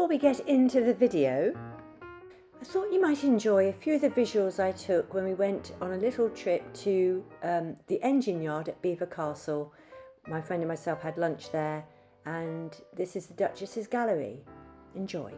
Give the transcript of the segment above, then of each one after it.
Before we get into the video, I thought you might enjoy a few of the visuals I took when we went on a little trip to the engine yard at Belvoir Castle. My friend and myself had lunch there, and this is the Duchess's Gallery. Enjoy.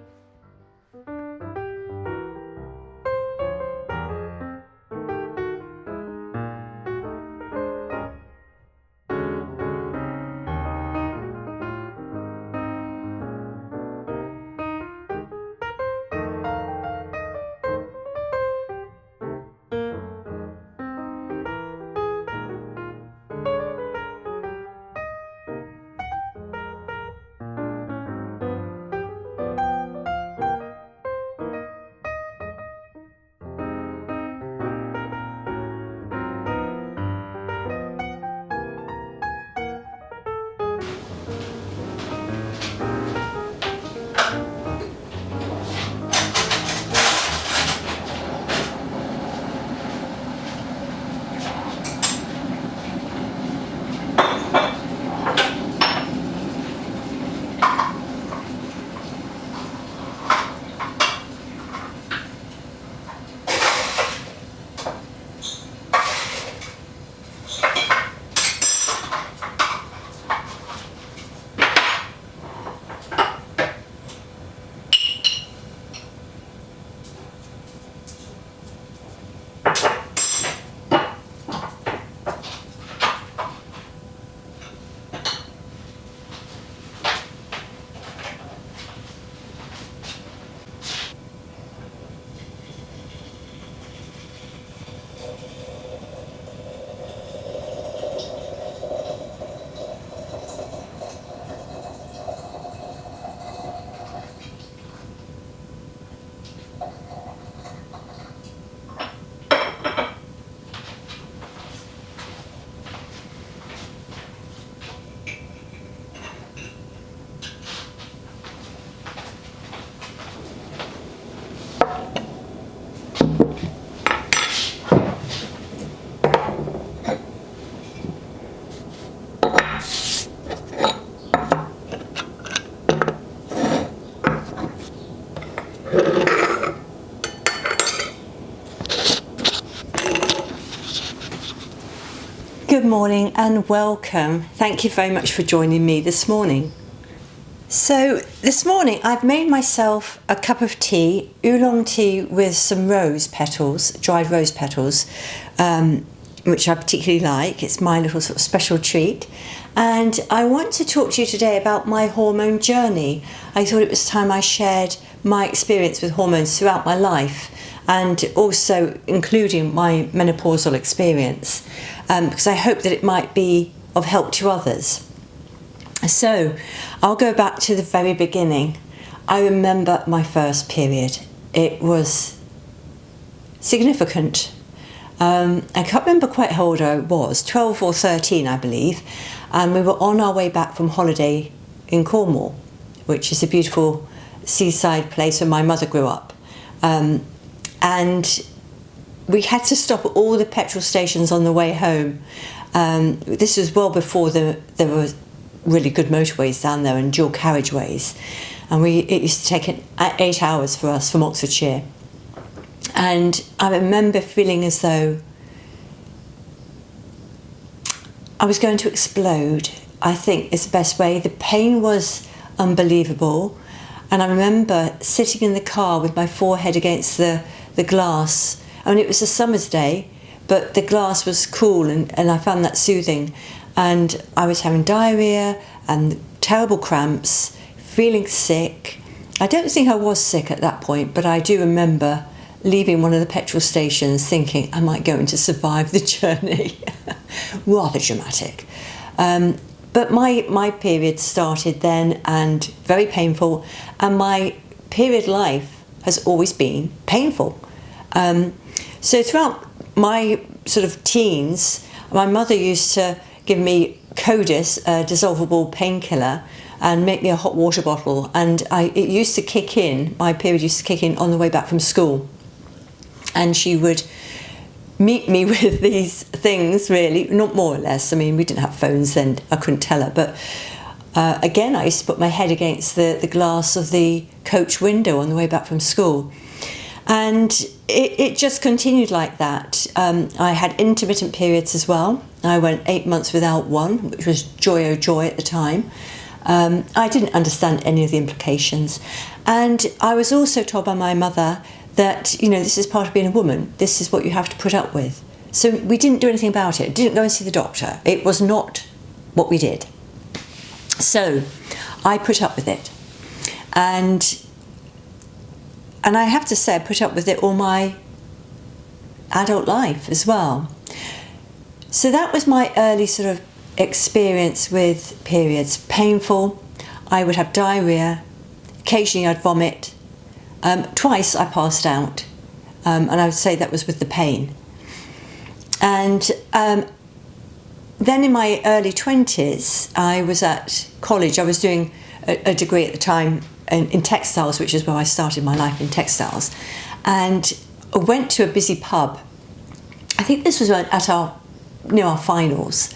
Good morning and welcome. Thank you very much for joining me this morning. So this morning I've made myself a cup of tea, oolong tea with some rose petals, dried rose petals, which I particularly like. It's my little sort of special treat. And I want to talk to you today about my hormone journey. I thought it was time I shared my experience with hormones throughout my life, and also including my menopausal experience, because I hope that it might be of help to others. So I'll go back to the very beginning. I remember my first period. It was significant. I can't remember quite how old I was, 12 or 13 I believe, and we were on our way back from holiday in Cornwall, which is a beautiful seaside place where my mother grew up. And we had to stop at all the petrol stations on the way home. This was well before there were really good motorways down there and dual carriageways. And it used to take 8 hours for us from Oxfordshire. And I remember feeling as though I was going to explode, I think is the best way. The pain was unbelievable. And I remember sitting in the car with my forehead against the glass. I mean, it was a summer's day, but the glass was cool and I found that soothing. And I was having diarrhea and terrible cramps, feeling sick. I don't think I was sick at that point, but I do remember leaving one of the petrol stations thinking I might going to survive the journey. Rather dramatic. But my period started then, and very painful, and my period life has always been painful. So throughout my sort of teens, my mother used to give me Codis, a dissolvable painkiller, and make me a hot water bottle, and it used to kick in, my period used to kick in on the way back from school. And she would meet me with these things, really, not more or less. I mean, we didn't have phones then, I couldn't tell her, but Again, I used to put my head against the glass of the coach window on the way back from school. And it just continued like that. I had intermittent periods as well. I went 8 months without one, which was joy oh joy at the time. I didn't understand any of the implications. And I was also told by my mother that, this is part of being a woman. This is what you have to put up with. So we didn't do anything about it. Didn't go and see the doctor. It was not what we did. So I put up with it. And I have to say, I put up with it all my adult life as well. So that was my early sort of experience with periods. Painful. I would have diarrhea. Occasionally I'd vomit. Twice I passed out. And I would say that was with the pain. And then in my early 20s, I was at college. I was doing a degree at the time in textiles, which is where I started my life in textiles. And I went to a busy pub. I think this was at our finals.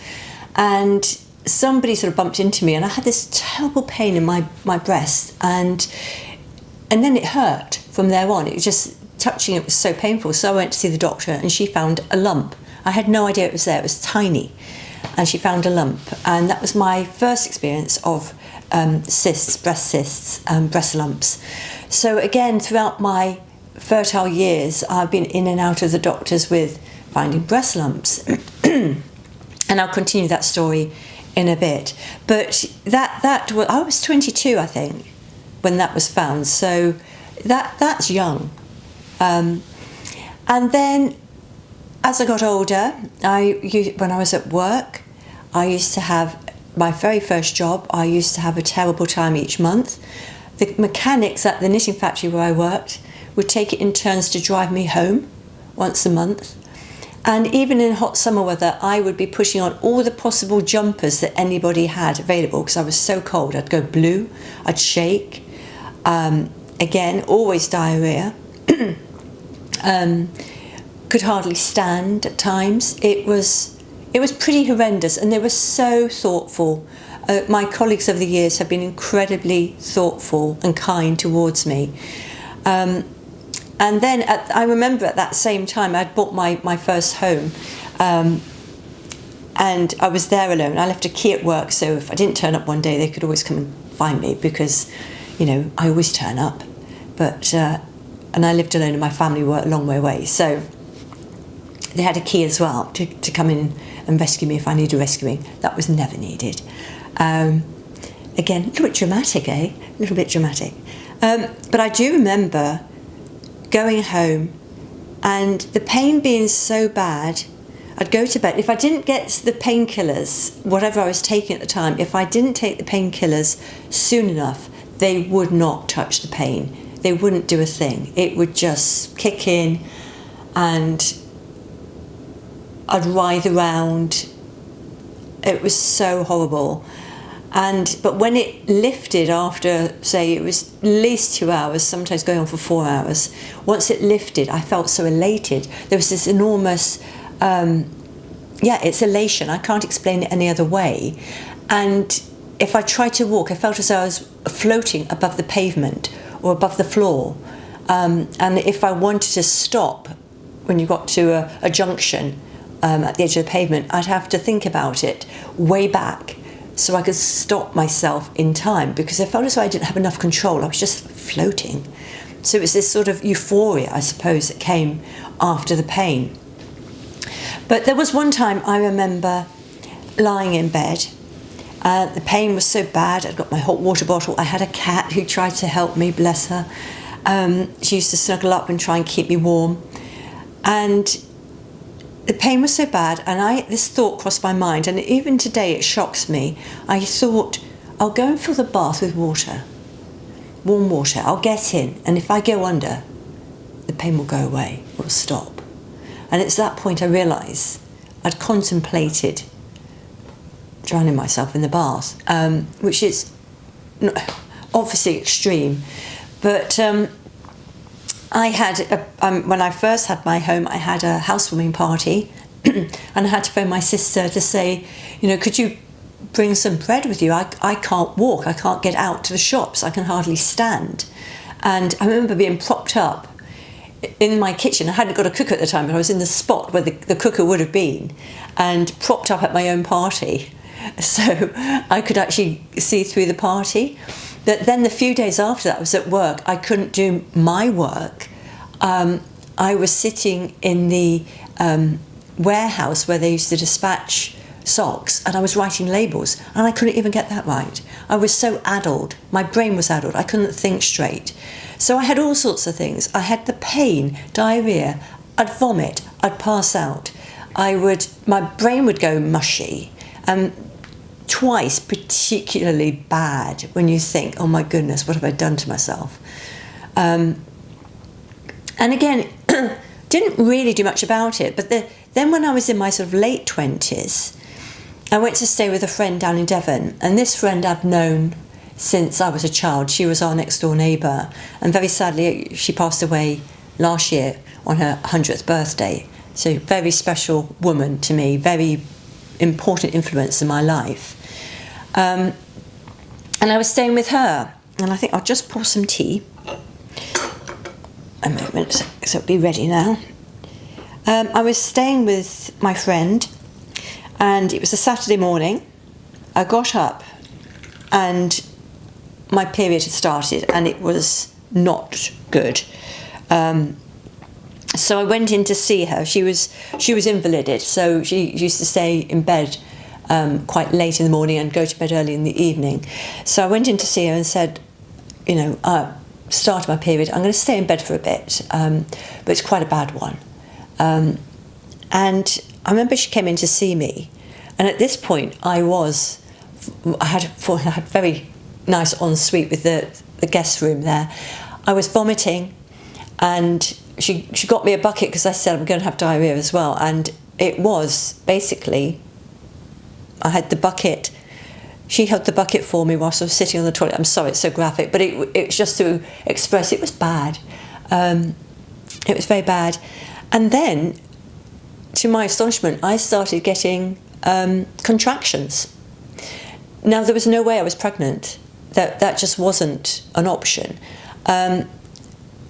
And somebody sort of bumped into me, and I had this terrible pain in my breast. And then it hurt from there on. It was just touching it was so painful. So I went to see the doctor, and she found a lump. I had no idea it was there. It was tiny. And she found a lump. And that was my first experience of cysts, breast lumps. So again, throughout my fertile years, I've been in and out of the doctors with finding breast lumps. And I'll continue that story in a bit. But that was, I was 22, I think, when that was found. So that's young. And then as I got older, when I was at work, I used to have my very first job. I used to have a terrible time each month. The mechanics at the knitting factory where I worked would take it in turns to drive me home once a month. And even in hot summer weather, I would be putting on all the possible jumpers that anybody had available because I was so cold. I'd go blue, I'd shake. Again, always diarrhea. Could hardly stand at times. It was pretty horrendous, and they were so thoughtful. My colleagues over the years have been incredibly thoughtful and kind towards me. And then I remember at that same time I'd bought my first home, and I was there alone. I left a key at work, so if I didn't turn up one day, they could always come and find me because, I always turn up. But and I lived alone, and my family were a long way away, so they had a key as well to come in and rescue me if I needed rescuing. That was never needed. Again, a little bit dramatic, eh? A little bit dramatic. But I do remember going home and the pain being so bad, I'd go to bed. If I didn't get the painkillers, whatever I was taking at the time, if I didn't take the painkillers soon enough, they would not touch the pain. They wouldn't do a thing. It would just kick in and I'd writhe around. It was so horrible. But when it lifted after, say, it was at least 2 hours, sometimes going on for 4 hours, once it lifted, I felt so elated. There was this enormous, it's elation. I can't explain it any other way. And if I tried to walk, I felt as though I was floating above the pavement or above the floor. And if I wanted to stop, when you got to a junction at the edge of the pavement, I'd have to think about it way back, so I could stop myself in time, because I felt as though I didn't have enough control. I was just floating. So it was this sort of euphoria, I suppose, that came after the pain. But there was one time I remember lying in bed. The pain was so bad. I'd got my hot water bottle. I had a cat who tried to help me, bless her. She used to snuggle up and try and keep me warm. And the pain was so bad, and this thought crossed my mind, and even today it shocks me. I thought, I'll go and fill the bath with water, warm water. I'll get in, and if I go under, the pain will go away, it will stop. And it's that point I realised I'd contemplated drowning myself in the bath, which is obviously extreme. But I had, when I first had my home, I had a housewarming party and I had to phone my sister to say, could you bring some bread with you? I can't walk, I can't get out to the shops, I can hardly stand. And I remember being propped up in my kitchen. I hadn't got a cooker at the time, but I was in the spot where the cooker would have been, and propped up at my own party, so I could actually see through the party. But then the few days after that, I was at work, I couldn't do my work. I was sitting in the warehouse where they used to dispatch socks, and I was writing labels, and I couldn't even get that right. I was so addled, my brain was addled, I couldn't think straight. So I had all sorts of things. I had the pain, diarrhoea, I'd vomit, I'd pass out, my brain would go mushy, twice particularly bad, when you think, oh my goodness, what have I done to myself? And again, didn't really do much about it, but then when I was in my sort of late 20s, I went to stay with a friend down in Devon, and this friend I've known since I was a child. She was our next door neighbour, and very sadly she passed away last year on her 100th birthday. So very special woman to me, very important influence in my life. And I was staying with her, and I think I'll just pour some tea. A moment, so it'll be ready now. I was staying with my friend, and it was a Saturday morning. I got up and my period had started, and it was not good. So I went in to see her. She was invalided, so she used to stay in bed quite late in the morning and go to bed early in the evening. So I went in to see her and said, I started my period, I'm going to stay in bed for a bit, but it's quite a bad one. And I remember she came in to see me, and at this point I had very nice ensuite with the guest room there. I was vomiting, and she got me a bucket because I said I'm going to have diarrhoea as well, and it was basically, I had the bucket, she held the bucket for me whilst I was sitting on the toilet. I'm sorry it's so graphic, but it's just to express it was bad. It was very bad. And then, to my astonishment, I started getting contractions. Now, there was no way I was pregnant. That just wasn't an option. And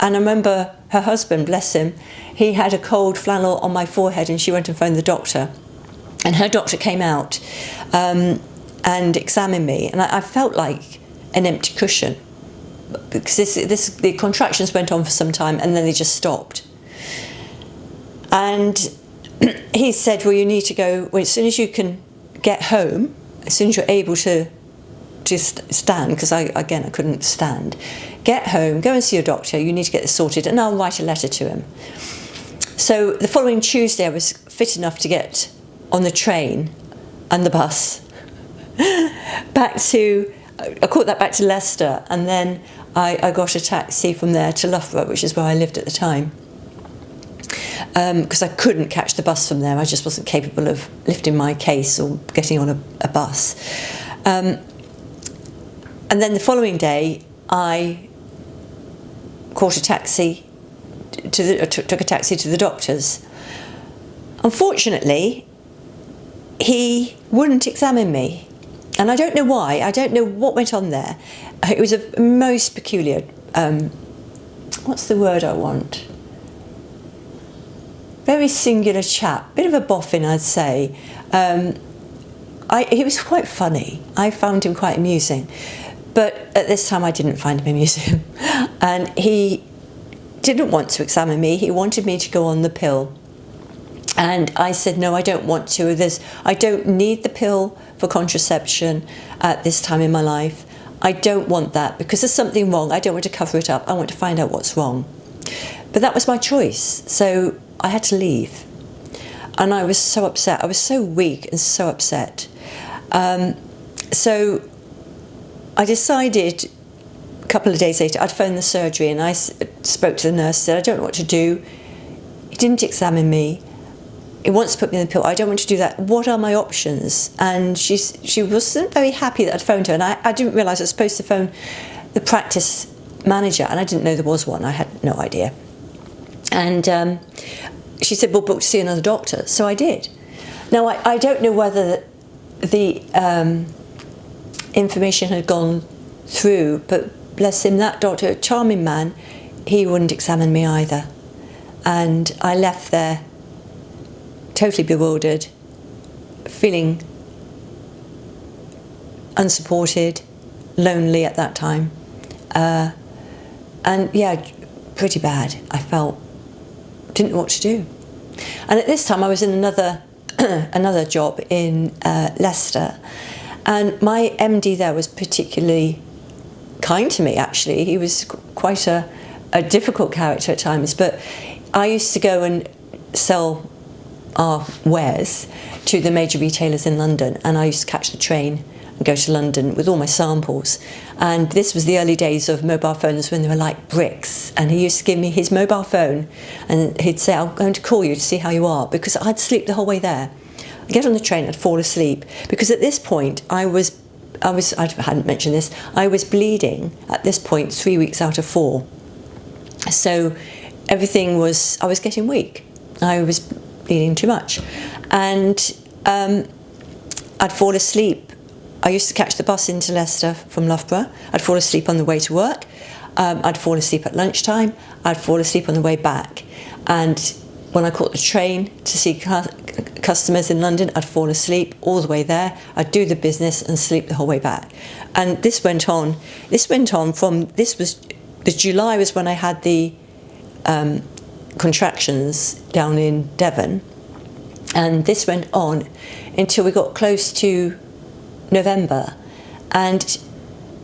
I remember her husband, bless him, he had a cold flannel on my forehead, and she went and phoned the doctor. And her doctor came out and examined me, and I felt like an empty cushion, because the contractions went on for some time, and then they just stopped. And he said, well, you need to go, as soon as you can get home, as soon as you're able to stand, because I couldn't stand, get home, go and see your doctor, you need to get this sorted, and I'll write a letter to him. So the following Tuesday I was fit enough to get on the train and the bus I caught that back to Leicester, and then I got a taxi from there to Loughborough, which is where I lived at the time, because I couldn't catch the bus from there. I just wasn't capable of lifting my case or getting on a bus. And then the following day I caught a taxi took a taxi to the doctor's. Unfortunately, he wouldn't examine me, and I don't know why. I don't know what went on there. It was a most peculiar, what's the word I want? Very singular chap, bit of a boffin, I'd say. He was quite funny. I found him quite amusing, but at this time I didn't find him amusing. And he didn't want to examine me. He wanted me to go on the pill. And I said, no, I don't want to. I don't need the pill for contraception at this time in my life. I don't want that because there's something wrong. I don't want to cover it up. I want to find out what's wrong. But that was my choice. So I had to leave. And I was so upset. I was so weak and so upset. So I decided a couple of days later, I'd phoned the surgery, and I spoke to the nurse, said, I don't know what to do. He didn't examine me. He wants to put me in the pill. I don't want to do that. What are my options? And she wasn't very happy that I'd phoned her, and I didn't realise I was supposed to phone the practice manager, and I didn't know there was one. I had no idea. And she said, well, book to see another doctor. So I did. Now, I don't know whether the information had gone through, but bless him, that doctor, charming man, he wouldn't examine me either. And I left there totally bewildered, feeling unsupported, lonely at that time. And yeah, pretty bad. I felt, didn't know what to do. And at this time I was in another another job in Leicester, and my MD there was particularly kind to me, actually. He was quite a difficult character at times, but I used to go and sell our wares to the major retailers in London, and I used to catch the train and go to London with all my samples. And this was the early days of mobile phones when they were like bricks, and he used to give me his mobile phone and he'd say, I'm going to call you to see how you are, because I'd sleep the whole way there. I'd get on the train, I'd fall asleep, because at this point I hadn't mentioned this, I was bleeding at this point 3 weeks out of 4. So everything was, I was getting weak. I was bleeding too much. And I'd fall asleep. I used to catch the bus into Leicester from Loughborough. I'd fall asleep on the way to work. I'd fall asleep at lunchtime. I'd fall asleep on the way back. And when I caught the train to see customers in London, I'd fall asleep all the way there. I'd do the business and sleep the whole way back. And this went on. The July was when I had the contractions down in Devon. And this went on until we got close to November, and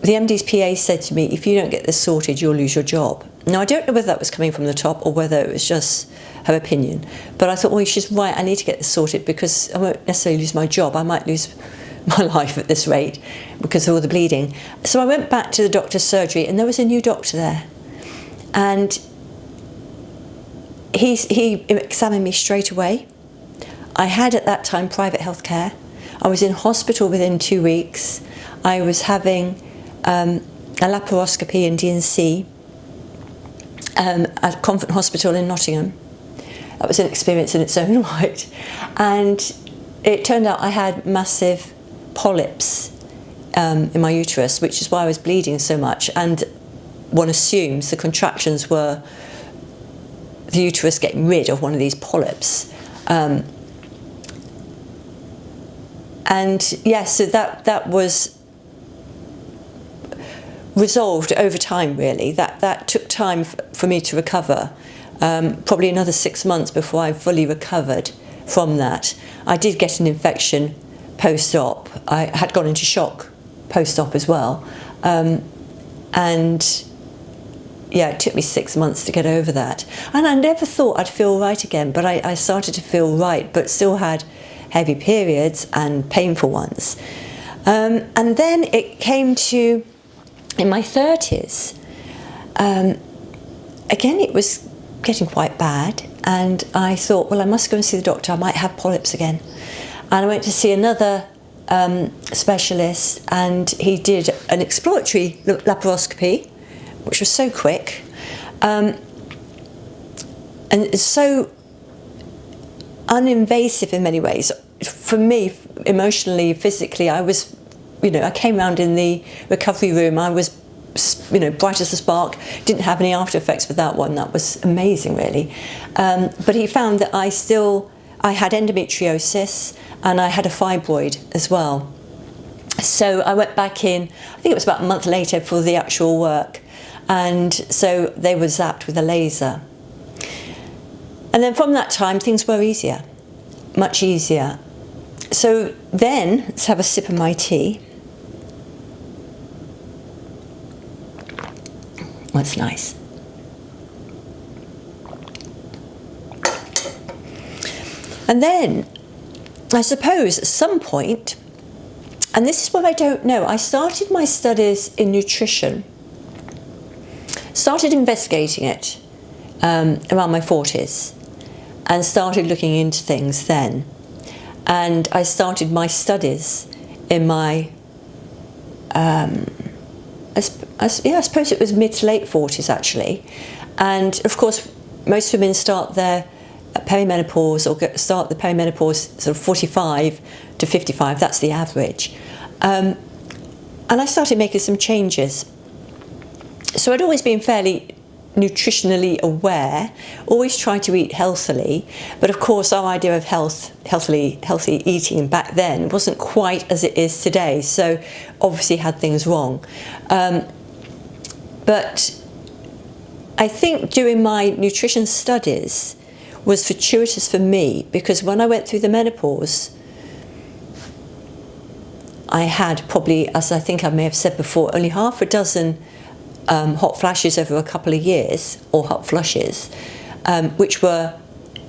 the MD's PA said to me, if you don't get this sorted, you'll lose your job. Now, I don't know whether that was coming from the top or whether it was just her opinion, but I thought, well, she's right, I need to get this sorted, because I won't necessarily lose my job, I might lose my life at this rate because of all the bleeding. So I went back to the doctor's surgery, and there was a new doctor there, and he examined me straight away. I had at that time private health care. I was in hospital within 2 weeks. I was having a laparoscopy in D&C at Convent Hospital in Nottingham. That was an experience in its own right. And it turned out I had massive polyps in my uterus, which is why I was bleeding so much. And one assumes the contractions were the uterus getting rid of one of these polyps. And yes, so that was resolved over time, really. That took time for me to recover, probably another 6 months before I fully recovered from that. I did get an infection post-op. I had gone into shock post-op as well. And yeah, it took me 6 months to get over that. And I never thought I'd feel right again, but I started to feel right, but still had heavy periods and painful ones. And then it came to, in my 30s, again it was getting quite bad, and I thought, well, I must go and see the doctor, I might have polyps again. And I went to see another specialist, and he did an exploratory laparoscopy, which was so quick, and so uninvasive in many ways. For me, emotionally, physically, I was, I came round in the recovery room, I was, bright as a spark, didn't have any after effects with that one. That was amazing, really. But he found that I had endometriosis, and I had a fibroid as well. So I went back in, I think it was about a month later for the actual work, and so they were zapped with a laser. And then from that time, things were easier, much easier. So then, let's have a sip of my tea. That's nice. And then, I suppose at some point, and this is what I don't know, I started my studies in nutrition, started investigating it around my 40s, and started looking into things then. And I started my studies in my, I suppose it was mid to late 40s actually. And of course, most women start their perimenopause, or start the perimenopause sort of 45 to 55, that's the average. And I started making some changes. So I'd always been fairly nutritionally aware, always tried to eat healthily, but of course our idea of healthy eating back then wasn't quite as it is today, so obviously had things wrong. But I think doing my nutrition studies was fortuitous for me, because when I went through the menopause, I had probably, as I think I may have said before, only half a dozen hot flashes over a couple of years, or hot flushes, which were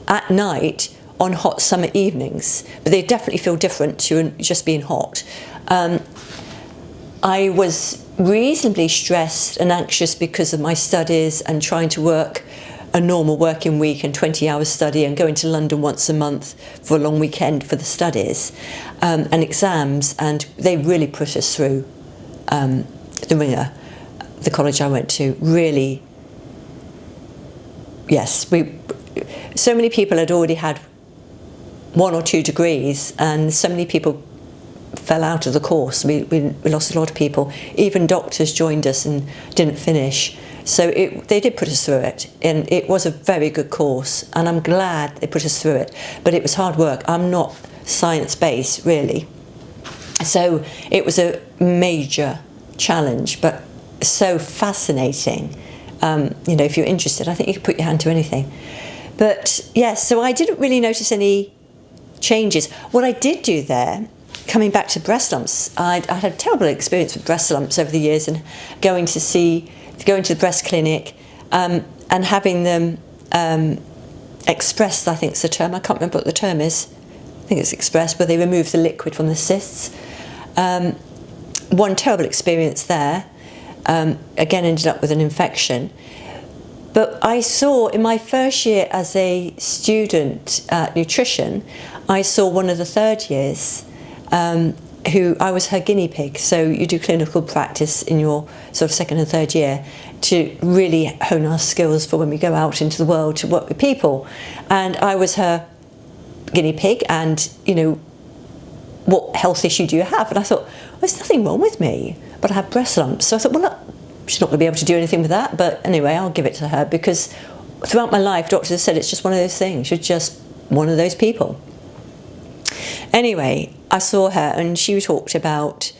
at night on hot summer evenings, but they definitely feel different to just being hot. I was reasonably stressed and anxious because of my studies and trying to work a normal working week and 20 hours study and going to London once a month for a long weekend for the studies and exams, and they really put us through the ringer. The college I went to really, yes, so many people had already had 1 or 2 degrees, and so many people fell out of the course. We lost a lot of people. Even doctors joined us and didn't finish. So they did put us through it, and it was a very good course, and I'm glad they put us through it. But it was hard work. I'm not science-based, really. So it was a major challenge, but so fascinating. If you're interested, I think you could put your hand to anything. But yes, so I didn't really notice any changes. What I did do there, coming back to breast lumps, I had a terrible experience with breast lumps over the years, and going to the breast clinic and having them expressed, I think is the term. I can't remember what the term is. I think it's expressed, where they remove the liquid from the cysts. One terrible experience there. Again, ended up with an infection. But I saw in my first year as a student nutrition, I saw one of the third years who I was her guinea pig. So you do clinical practice in your sort of second and third year to really hone our skills for when we go out into the world to work with people. And I was her guinea pig, and what health issue do you have? And I thought, well, there's nothing wrong with me, but I have breast lumps. So I thought, well, look, she's not going to be able to do anything with that, but anyway, I'll give it to her, because throughout my life doctors have said it's just one of those things, you're just one of those people. Anyway, I saw her, and she talked about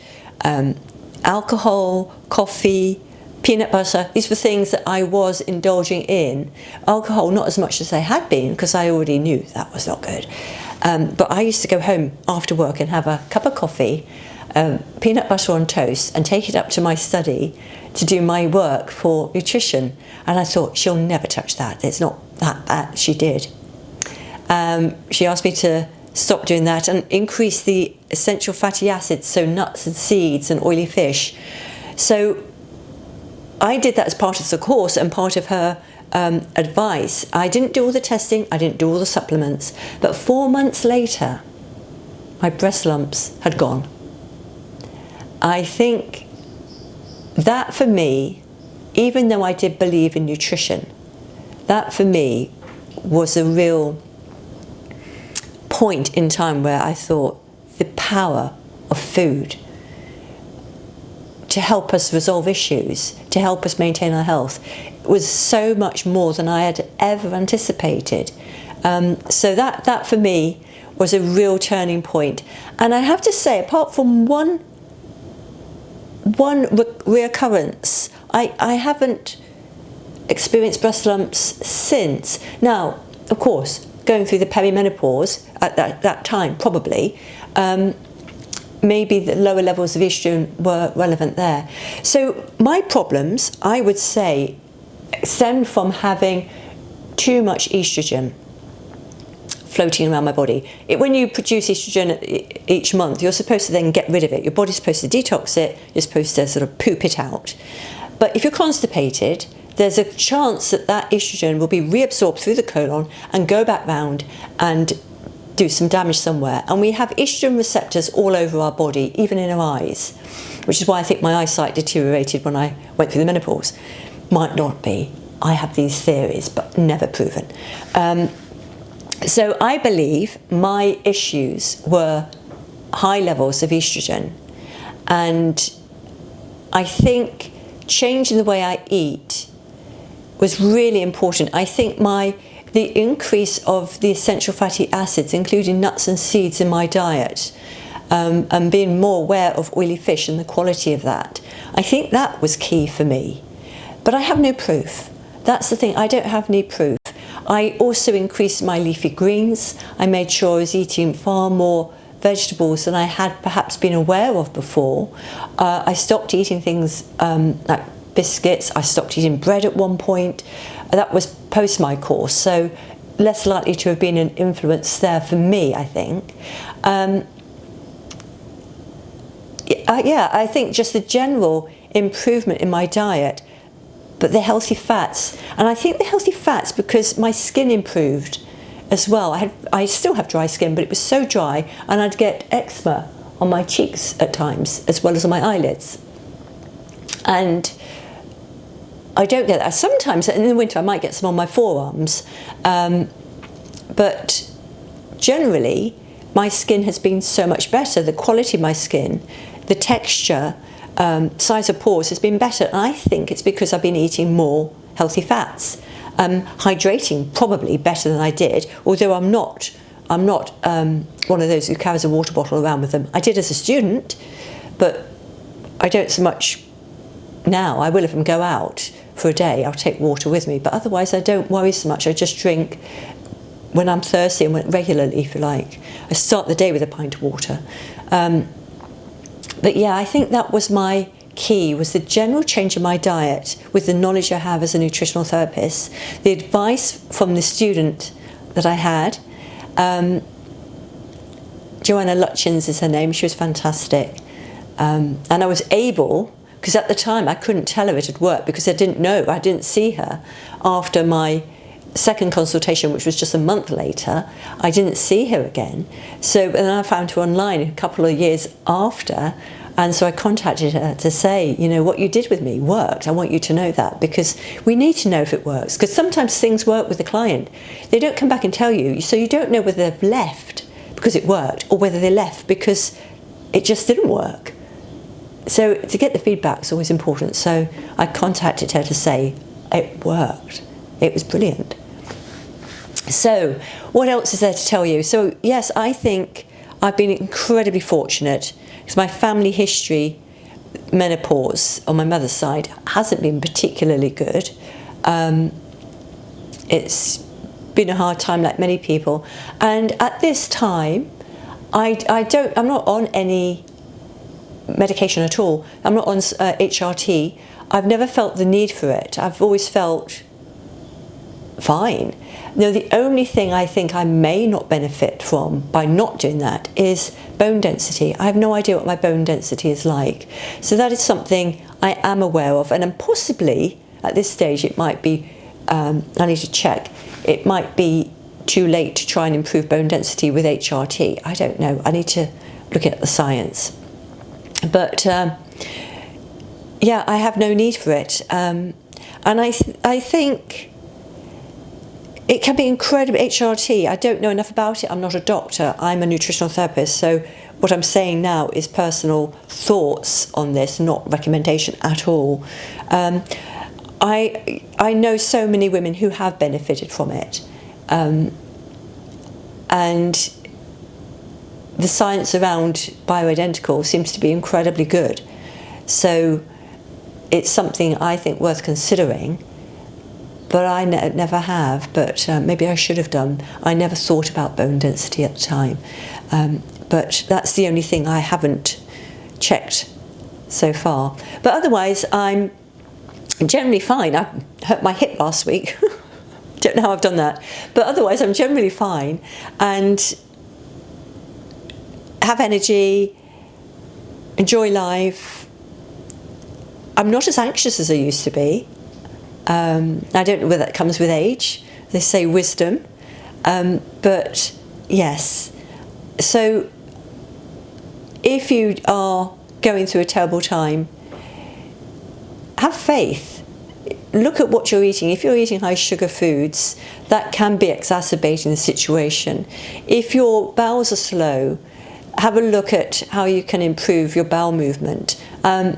alcohol, coffee, peanut butter. These were things that I was indulging in. Alcohol, not as much as I had been, because I already knew that was not good. But I used to go home after work and have a cup of coffee, peanut butter on toast, and take it up to my study to do my work for nutrition. And I thought, she'll never touch that. It's not that bad. She did. She asked me to stop doing that and increase the essential fatty acids, so nuts and seeds and oily fish. So I did that as part of the course and part of her advice. I didn't do all the testing, I didn't do all the supplements, but 4 months later, my breast lumps had gone. I think that for me, even though I did believe in nutrition, that for me was a real point in time where I thought the power of food to help us resolve issues, to help us maintain our health, was so much more than I had ever anticipated. So that for me was a real turning point. And I have to say, apart from one reoccurrence, I haven't experienced breast lumps since. Now, of course, going through the peri-menopause at that time, probably, maybe the lower levels of estrogen were relevant there. So my problems, I would say, stem from having too much estrogen floating around my body. When you produce estrogen each month, you're supposed to then get rid of it. Your body's supposed to detox it, you're supposed to sort of poop it out. But if you're constipated, there's a chance that that estrogen will be reabsorbed through the colon and go back round and do some damage somewhere. And we have estrogen receptors all over our body, even in our eyes, which is why I think my eyesight deteriorated when I went through the menopause. Might not be. I have these theories, but never proven. So I believe my issues were high levels of estrogen, and I think changing the way I eat was really important. I think the increase of the essential fatty acids, including nuts and seeds in my diet, and being more aware of oily fish and the quality of that, I think that was key for me. But I have no proof. That's the thing, I don't have any proof. I also increased my leafy greens. I made sure I was eating far more vegetables than I had perhaps been aware of before. I stopped eating things like biscuits. I stopped eating bread at one point. That was post my course, so less likely to have been an influence there for me, I think. I think just the general improvement in my diet, but the healthy fats. And I think the healthy fats, because my skin improved as well. I still have dry skin, but it was so dry, and I'd get eczema on my cheeks at times, as well as on my eyelids. And I don't get that. Sometimes in the winter I might get some on my forearms, but generally my skin has been so much better. The quality of my skin, the texture, size of pores has been better. And I think it's because I've been eating more healthy fats. Hydrating probably better than I did, although I'm not one of those who carries a water bottle around with them. I did as a student, but I don't so much now. I will if I go out for a day, I'll take water with me, but otherwise I don't worry so much. I just drink when I'm thirsty and regularly, if you like. I start the day with a pint of water. But yeah, I think that was my key, was the general change in my diet with the knowledge I have as a nutritional therapist, the advice from the student that I had. Joanna Lutchins is her name. She was fantastic. And I was able, because at the time I couldn't tell her it had worked because I didn't know, I didn't see her after my second consultation, which was just a month later. I didn't see her again. So then I found her online a couple of years after, and so I contacted her to say, you know, what you did with me worked. I want you to know that, because we need to know if it works, because sometimes things work with the client. They don't come back and tell you, so you don't know whether they've left because it worked or whether they left because it just didn't work. So to get the feedback is always important. So I contacted her to say it worked. It was brilliant. So what else is there to tell you? So yes, I think I've been incredibly fortunate because my family history, menopause on my mother's side, hasn't been particularly good. It's been a hard time like many people. And at this time, I'm not on any medication at all. I'm not on HRT. I've never felt the need for it. I've always felt fine. Now, the only thing I think I may not benefit from by not doing that is bone density. I have no idea what my bone density is like. So that is something I am aware of, and possibly at this stage it might be, I need to check, it might be too late to try and improve bone density with HRT. I don't know. I need to look at the science. But yeah, I have no need for it. And I think it can be incredible. HRT, I don't know enough about it. I'm not a doctor. I'm a nutritional therapist. So what I'm saying now is personal thoughts on this, not recommendation at all. I know so many women who have benefited from it. And the science around bioidentical seems to be incredibly good. So it's something I think worth considering. But I never have, but maybe I should have done. I never thought about bone density at the time. But that's the only thing I haven't checked so far. But otherwise, I'm generally fine. I hurt my hip last week. Don't know how I've done that. But otherwise, I'm generally fine and have energy, enjoy life. I'm not as anxious as I used to be. I don't know whether that comes with age. They say wisdom. But yes. So if you are going through a terrible time, have faith. look at what you're eating. If you're eating high sugar foods, that can be exacerbating the situation. If your bowels are slow, have a look at how you can improve your bowel movement.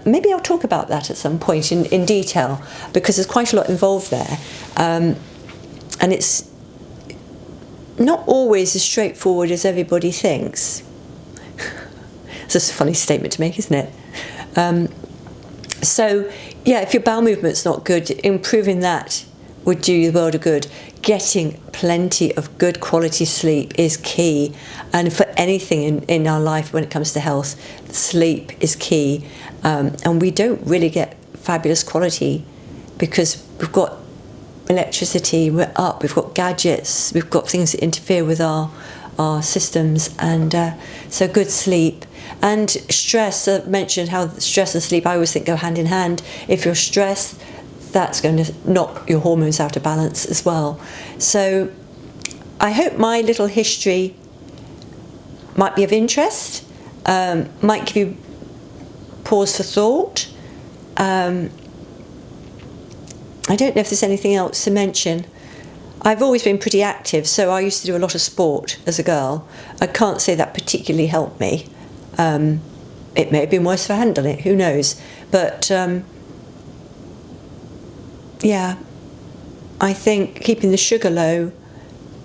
Maybe I'll talk about that at some point in detail, because there's quite a lot involved there. And it's not always as straightforward as everybody thinks. It's just a funny statement to make, isn't it? So, yeah, if your bowel movement's not good, improving that would do you the world of good. Getting plenty of good quality sleep is key. And for anything in our life when it comes to health, sleep is key. And we don't really get fabulous quality because we've got electricity, we're up, we've got gadgets, we've got things that interfere with our systems, and so good sleep. And stress, I mentioned how stress and sleep I always think go hand in hand. If you're stressed, that's going to knock your hormones out of balance as well. So I hope my little history might be of interest, might give you pause for thought. I don't know if there's anything else to mention. I've always been pretty active, so I used to do a lot of sport as a girl. I can't say that particularly helped me. It may have been worse if I hadn't done it, who knows. But yeah, I think keeping the sugar low,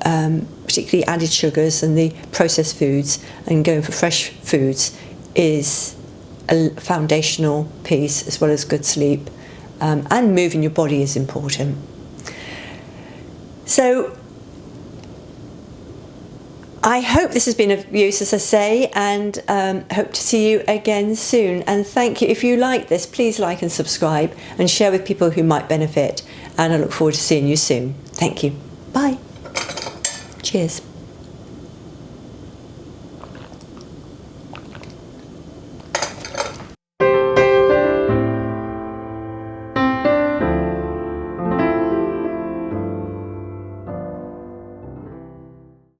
particularly added sugars and the processed foods, and going for fresh foods is a foundational piece, as well as good sleep. And moving your body is important. So I hope this has been of use, as I say, and hope to see you again soon. And thank you. If you like this, please like and subscribe and share with people who might benefit. And I look forward to seeing you soon. Thank you. Bye. Cheers.